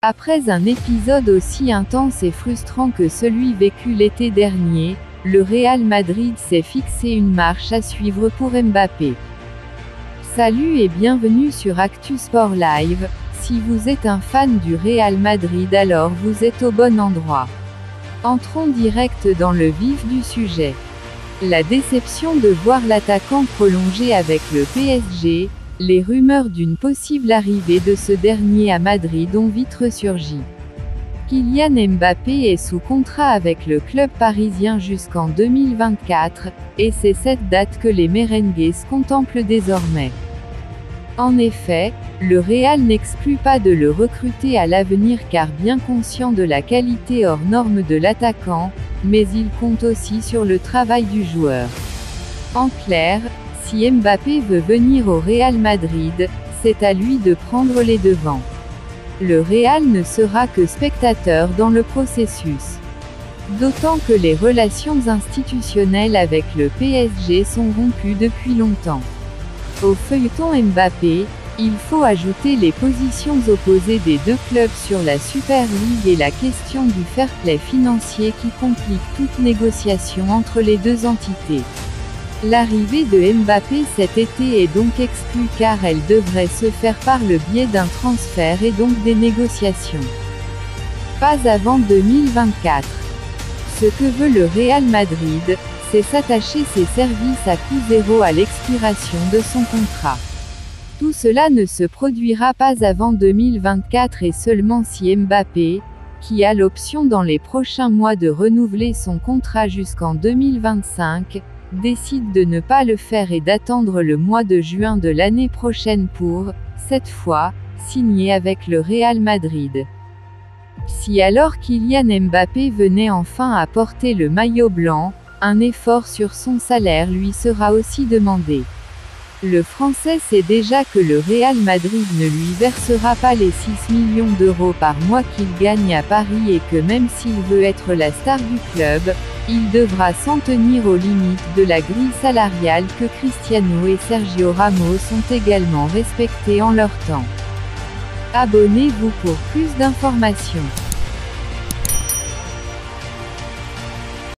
Après un épisode aussi intense et frustrant que celui vécu l'été dernier, le Real Madrid s'est fixé une marche à suivre pour Mbappé. Salut et bienvenue sur Actu Sport Live. Si vous êtes un fan du Real Madrid, alors vous êtes au bon endroit. Entrons direct dans le vif du sujet. La déception de voir l'attaquant prolonger avec le PSG, les rumeurs d'une possible arrivée de ce dernier à Madrid ont vite ressurgi. Kylian Mbappé est sous contrat avec le club parisien jusqu'en 2024, et c'est cette date que les merengues contemplent désormais. En effet, le Real n'exclut pas de le recruter à l'avenir car bien conscient de la qualité hors norme de l'attaquant, mais il compte aussi sur le travail du joueur. En clair, si Mbappé veut venir au Real Madrid, c'est à lui de prendre les devants. Le Real ne sera que spectateur dans le processus. D'autant que les relations institutionnelles avec le PSG sont rompues depuis longtemps. Au feuilleton Mbappé, il faut ajouter les positions opposées des deux clubs sur la Super League et la question du fair play financier qui complique toute négociation entre les deux entités. L'arrivée de Mbappé cet été est donc exclue car elle devrait se faire par le biais d'un transfert et donc des négociations. Pas avant 2024. Ce que veut le Real Madrid, c'est s'attacher ses services à coût zéro à l'expiration de son contrat. Tout cela ne se produira pas avant 2024 et seulement si Mbappé, qui a l'option dans les prochains mois de renouveler son contrat jusqu'en 2025, décide de ne pas le faire et d'attendre le mois de juin de l'année prochaine pour, cette fois, signer avec le Real Madrid. Si alors Kylian Mbappé venait enfin à porter le maillot blanc, un effort sur son salaire lui sera aussi demandé. Le Français sait déjà que le Real Madrid ne lui versera pas les 6 millions d'euros par mois qu'il gagne à Paris et que même s'il veut être la star du club, il devra s'en tenir aux limites de la grille salariale que Cristiano et Sergio Ramos ont également respectée en leur temps. Abonnez-vous pour plus d'informations.